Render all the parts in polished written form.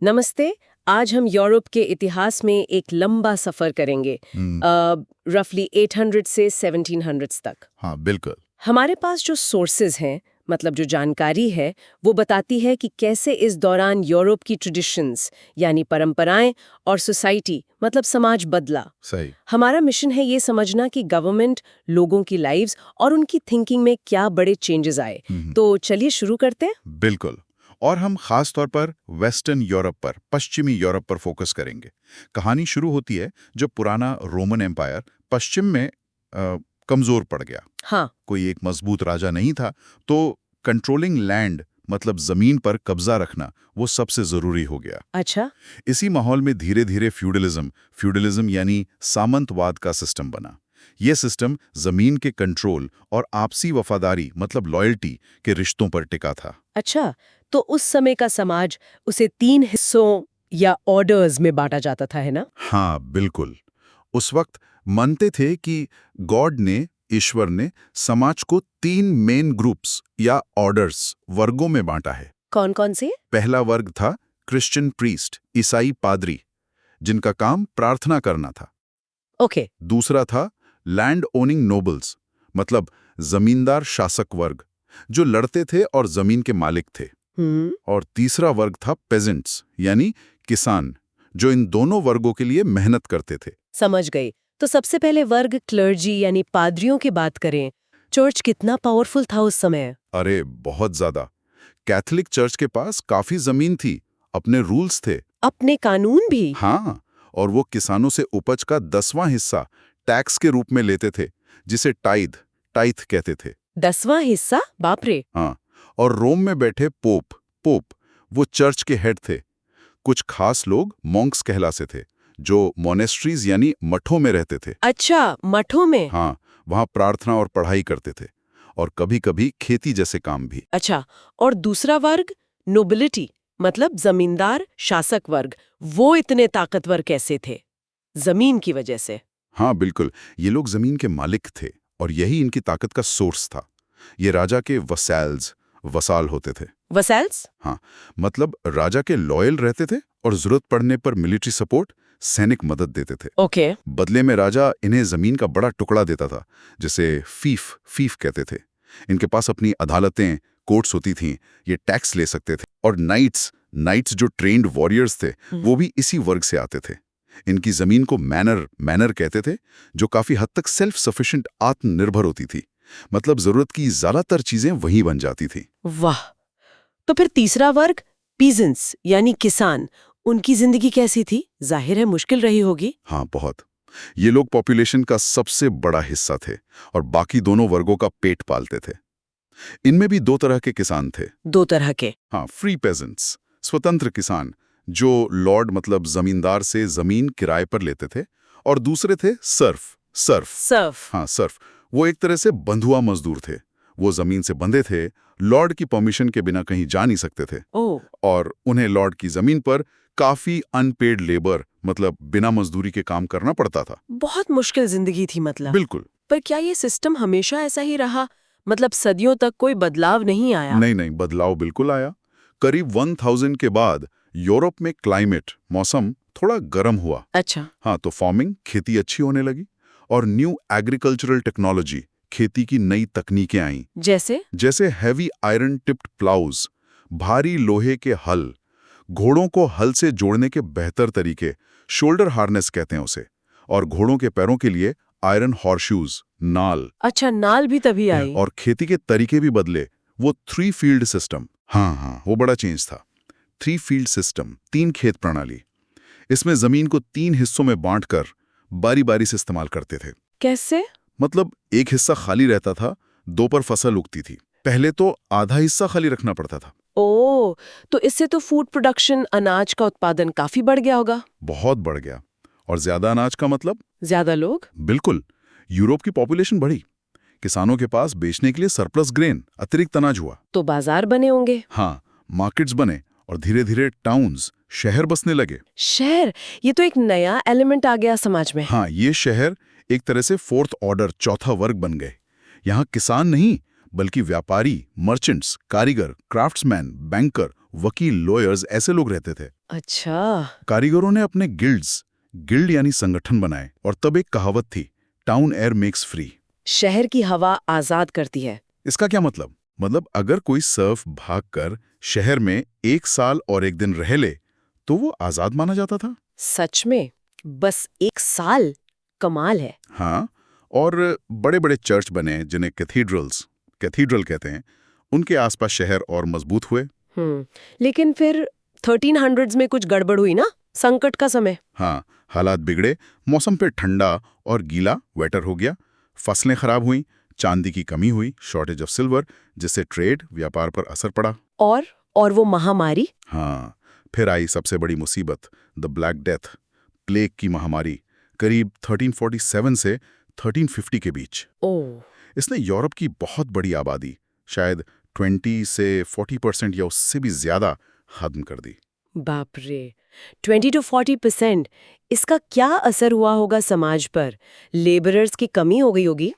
नमस्ते। आज हम यूरोप के इतिहास में एक लंबा सफर करेंगे, रफली 800 से 1700 तक। हाँ बिल्कुल। हमारे पास जो सोर्सेज हैं, मतलब जो जानकारी है, वो बताती है कि कैसे इस दौरान यूरोप की ट्रेडिशंस यानी परंपराएं और सोसाइटी मतलब समाज बदला। सही। हमारा मिशन है ये समझना कि गवर्नमेंट, लोगों की लाइव्स और उनकी थिंकिंग में क्या बड़े चेंजेस आए। तो चलिए शुरू करते हैं। बिल्कुल। और हम खास तौर पर वेस्टर्न यूरोप पर, पश्चिमी यूरोप पर फोकस करेंगे। कहानी शुरू होती है जब पुराना रोमन एम्पायर पश्चिम में कमजोर पड़ गया। हाँ। कोई एक मजबूत राजा नहीं था, तो कंट्रोलिंग लैंड मतलब जमीन पर कब्जा रखना वो सबसे जरूरी हो गया। अच्छा। इसी माहौल में धीरे धीरे फ्यूडलिज्म यानी सामंतवाद का सिस्टम बना। यह सिस्टम जमीन के कंट्रोल और आपसी वफादारी मतलब लॉयल्टी के रिश्तों पर टिका था। अच्छा, तो उस समय का समाज उसे 3 हिस्सों या ऑर्डर्स में बांटा जाता था, है ना? हाँ बिल्कुल। उस वक्त मानते थे कि ईश्वर ने समाज को 3 मेन ग्रुप्स या ऑर्डर्स, वर्गों में बांटा है। कौन कौन से? पहला वर्ग था क्रिश्चियन प्रीस्ट, ईसाई पादरी, जिनका काम प्रार्थना करना था। ओके। दूसरा था लैंड ओनिंग नोबल्स, मतलब जमींदार शासक वर्ग, जो लड़ते थे और जमीन के मालिक थे। और तीसरा वर्ग था पेजेंट्स यानी किसान, जो इन दोनों वर्गों के लिए मेहनत करते थे। समझ गई। तो सबसे पहले वर्ग क्लर्जी यानी पादरियों की बात करें। चर्च कितना पावरफुल था उस समय? अरे बहुत ज्यादा। कैथोलिक चर्च के पास काफी जमीन थी, अपने रूल्स थे। अपने कानून भी? हाँ, और वो किसानों से उपज का 10वां हिस्सा टैक्स के रूप में लेते थे, जिसे टाइथ कहते थे। 10वां हिस्सा? बाप रे। हाँ, और रोम में बैठे पोप वो चर्च के हेड थे। कुछ खास लोग मॉन्क्स कहलाते थे, जो मोनेस्ट्रीज यानी मठों में रहते थे। अच्छा, मठों में? हाँ, वहाँ प्रार्थना और पढ़ाई करते थे, और कभी-कभी खेती जैसे काम भी। अच्छा, और दूसरा वर्ग नोबिलिटी मतलब जमींदार शासक वर्ग, वो इतने ताकतवर कैसे थे? जमीन की वजह से? हाँ बिल्कुल, ये लोग जमीन के मालिक थे, और यही इनकी ताकत का सोर्स था। ये राजा के वसाल होते थे। वसैल्स? हाँ, मतलब राजा के लॉयल रहते थे और जरूरत पड़ने पर मिलिट्री सपोर्ट, सैनिक मदद देते थे। ओके। बदले में राजा इन्हें जमीन का बड़ा टुकड़ा देता था, जिसे फीफ कहते थे। इनके पास अपनी अदालतें, कोर्ट्स होती थीं, ये टैक्स ले सकते थे। और नाइट्स जो ट्रेन्ड वॉरियर्स थे, वो भी इसी वर्ग से आते थे। इनकी जमीन को मैनर कहते थे, जो काफी हद तक सेल्फ सफिशिएंट, आत्मनिर्भर होती थी। मतलब जरूरत की ज्यादातर चीजें वहीं बन जाती थी। वाह। तो फिर तीसरा वर्ग पीजेंट्स यानी किसान, उनकी जिंदगी कैसी थी? जाहिर है मुश्किल रही होगी। हाँ बहुत। ये लोग पॉपुलेशन का सबसे बड़ा हिस्सा थे और बाकी दोनों वर्गों का पेट पालते थे। इनमें भी 2 तरह के किसान थे। 2 तरह के? हाँ, फ्री पेजेंट्स, स्वतंत्र किसान, जो लॉर्ड मतलब जमींदार से जमीन किराए पर लेते थे। और दूसरे थे सर्फ। हाँ सर्फ, वो एक तरह से बंधुआ मजदूर थे। वो जमीन से बंधे थे, लॉर्ड की परमिशन के बिना कहीं जा नहीं सकते थे। ओह। और उन्हें लॉर्ड की जमीन पर काफी अनपेड लेबर मतलब बिना मजदूरी के काम करना पड़ता था। बहुत मुश्किल जिंदगी थी मतलब। बिल्कुल। पर क्या ये सिस्टम हमेशा ऐसा ही रहा? मतलब सदियों तक कोई बदलाव नहीं आया? नहीं, बदलाव बिल्कुल आया। करीब 1000 के बाद यूरोप में मौसम थोड़ा गर्म हुआ। अच्छा। हाँ, तो फार्मिंग, खेती अच्छी होने लगी, और न्यू एग्रीकल्चरल टेक्नोलॉजी, खेती की नई तकनीकें आईं। जैसे हैवी आयरन टिप्ड प्लाउज, भारी लोहे के हल, घोड़ों को हल से जोड़ने के बेहतर तरीके, शोल्डर हार्नेस कहते हैं उसे, और घोड़ों के पैरों के लिए आयरन हॉर्शूज, नाल। अच्छा, नाल भी तभी आई? और खेती के तरीके भी बदले। वो 3 फील्ड सिस्टम, हाँ, वो बड़ा चेंज था। 3 फील्ड सिस्टम, 3 खेत प्रणाली। इसमें जमीन को 3 हिस्सों में बांटकर बारी बारी से इस्तेमाल करते थे। कैसे? मतलब एक हिस्सा खाली रहता था, 2 पर फसल उगती थी। पहले तो आधा हिस्सा खाली रखना पड़ता था। ओह, तो इससे तो फूड प्रोडक्शन, अनाज का उत्पादन काफी बढ़ गया होगा। बहुत बढ़ गया। और ज्यादा अनाज का मतलब? ज्यादा लोग? बिल्कुल। यूरोप की पॉपुलेशन बढ़ी, किसानों के पास बेचने के लिए सरप्लस ग्रेन, अतिरिक्त अनाज हुआ। तो बाजार बने होंगे। हाँ, मार्केट्स बने, और धीरे धीरे टाउन्स, शहर बसने लगे। शहर, ये तो एक नया एलिमेंट आ गया समाज में। हाँ, ये शहर एक तरह से 4th ऑर्डर, चौथा वर्ग बन गए। यहाँ किसान नहीं, बल्कि व्यापारी, मर्चेंट्स, कारीगर, क्राफ्ट्समैन, बैंकर, वकील, लॉयर्स, ऐसे लोग रहते थे। अच्छा। कारीगरों ने अपने गिल्ड यानी संगठन बनाए और तब एक कहावत थी, टाउन एयर मेक्स फ्री। शहर की हवा आजाद करती है। इसका क्या मतलब? मतलब अगर कोई सर्फ भागकर शहर में 1 साल और 1 दिन रह ले तो वो आजाद माना जाता था। सच में? बस 1 साल? कमाल है। हाँ, और बड़े बड़े चर्च बने जिन्हें कैथीड्रल कहते हैं, उनके आसपास शहर और मजबूत हुए। लेकिन फिर 1300s में कुछ गड़बड़ हुई ना, संकट का समय। हाँ, हालात बिगड़े, मौसम पे ठंडा और गीला वेटर हो गया, फसलें खराब हुई, चांदी की कमी हुई, शॉर्टेज ऑफ सिल्वर, जिससे ट्रेड व्यापार पर असर पड़ा। और वो महामारी। हाँ, फिर आई सबसे बड़ी मुसीबत, द ब्लैक डेथ, प्लेग की महामारी, करीब 1347 से 1350 के बीच। ओह। इसने यूरोप की बहुत बड़ी आबादी, शायद 20 से 40% या उससे भी ज्यादा, खत्म कर दी। बाप रे, 20 to 40%। इसका क्या असर हुआ होगा समाज पर? लेबरर्स की कमी हो गई होगी।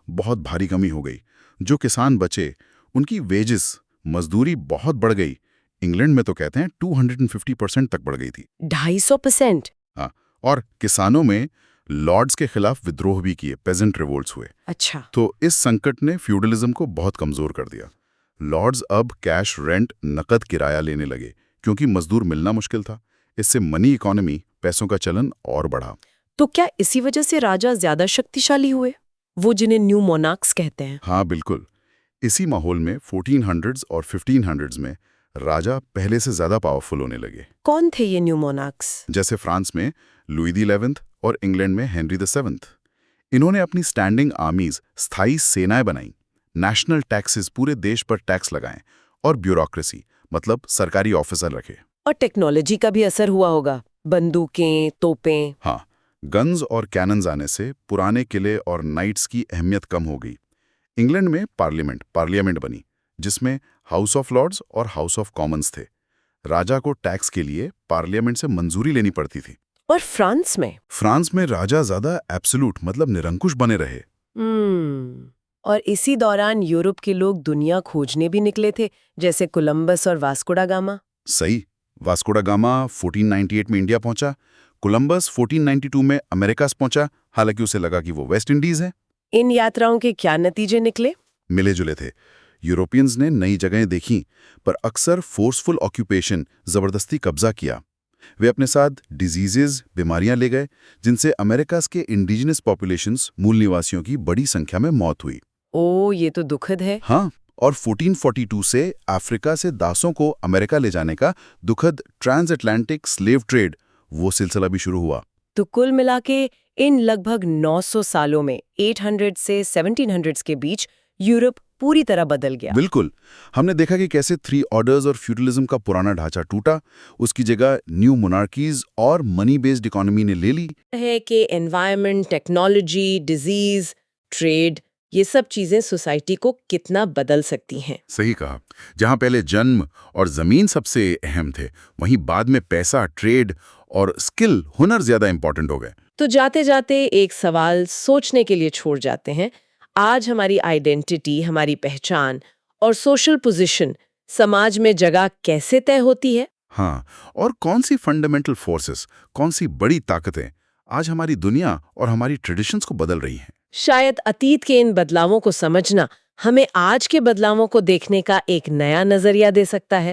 बहुत भारी कमी हो गई। जो किसान बचे, उनकी वेजेस, मजदूरी बहुत बढ़ गई। इंग्लैंड में तो कहते हैं 250% तक बढ़ गई थी। 250%? हाँ, और किसानों में लॉर्ड्स के खिलाफ विद्रोह भी किए, पेजेंट रिवोल्ट्स हुए। अच्छा। तो इस संकट ने फ्यूडलिज्म को बहुत कमजोर कर दिया। लॉर्ड्स अब कैश रेंट, नकद किराया लेने लगे क्योंकि मजदूर मिलना मुश्किल था। इससे मनी इकोनॉमी, पैसों का चलन और बढ़ा। तो क्या इसी वजह से राजा ज्यादा शक्तिशाली हुए, वो जिन्हें न्यू मोनार्क्स कहते हैं? हाँ बिल्कुल, इसी माहौल में 1400s और 1500s में राजा पहले से ज्यादा पावरफुल होने लगे। कौन थे ये न्यू मोनार्क्स? जैसे फ्रांस में लुई दी 11th और इंग्लैंड में हेनरी द 7th। इन्होंने अपनी स्टैंडिंग आर्मीज, स्थायी सेनाएं बनाई, नेशनल टैक्सेस, पूरे देश पर टैक्स लगाएं, और ब्यूरोक्रेसी, मतलब सरकारी ऑफिसर रखे। और टेक्नोलॉजी का भी असर हुआ होगा, बंदूकें, तोपें। हाँ, गन्स और कैनन्स आने से पुराने किले और नाइट्स की अहमियत कम हो गई। इंग्लैंड में पार्लियामेंट बनी, जिसमें हाउस ऑफ लॉर्ड्स और हाउस ऑफ कॉमन्स थे। राजा को टैक्स के लिए पार्लियामेंट से मंजूरी लेनी पड़ती थी। और फ्रांस में? फ्रांस में राजा ज्यादा एब्सोल्यूट, मतलब निरंकुश बने रहे। और इसी दौरान यूरोप के लोग दुनिया खोजने भी निकले थे, जैसे कोलंबस और वास्को दा गामा। सही, वास्को दा गामा 1498 में इंडिया पहुंचा, कोलंबस 1492 में अमेरिकास पहुंचा, हालांकि उसे लगा कि वो वेस्ट इंडीज है। इन यात्राओं के क्या नतीजे निकले? मिले जुले थे। यूरोपियंस ने नई जगहें देखी, पर अक्सर फोर्सफुल ऑक्यूपेशन, जबरदस्ती कब्जा किया। वे अपने साथ डिजीजेज, बीमारियां ले गए, जिनसे अमेरिकास के इंडिजिनस पॉपुलेशंस, मूल निवासियों की बड़ी संख्या में मौत हुई। ओ, ये तो दुखद है। हाँ, और 1442 से अफ्रीका से दासों को अमेरिका ले जाने का दुखद ट्रांस अटलांटिक स्लेव ट्रेड, वो सिलसिला भी शुरू हुआ। तो कुल मिला के इन लगभग 900 सालों में 800 से 1700s के बीच यूरोप पूरी तरह बदल गया। बिल्कुल, हमने देखा कि कैसे 3 ऑर्डर्स और फ्यूडलिज्म का पुराना ढांचा टूटा, उसकी जगह न्यू मोनार्कीज और मनी बेस्ड इकोनॉमी ने ले ली। है कि एनवायरनमेंट, टेक्नोलॉजी, डिजीज, ट्रेड, ये सब चीजें सोसाइटी को कितना बदल सकती हैं। सही कहा, जहां पहले जन्म और जमीन सबसे अहम थे, वहीं बाद में पैसा, ट्रेड और स्किल, हुनर ज्यादा इंपॉर्टेंट हो गए। तो जाते जाते एक सवाल सोचने के लिए छोड़ जाते हैं। आज हमारी आइडेंटिटी, हमारी पहचान और सोशल पोजीशन समाज में जगह कैसे तय होती है? हाँ, और कौन सी फंडामेंटल फोर्सेस, कौन सी बड़ी ताकतें आज हमारी दुनिया और हमारी ट्रेडिशंस को बदल रही हैं? शायद अतीत के इन बदलावों को समझना हमें आज के बदलावों को देखने का एक नया नजरिया दे सकता है।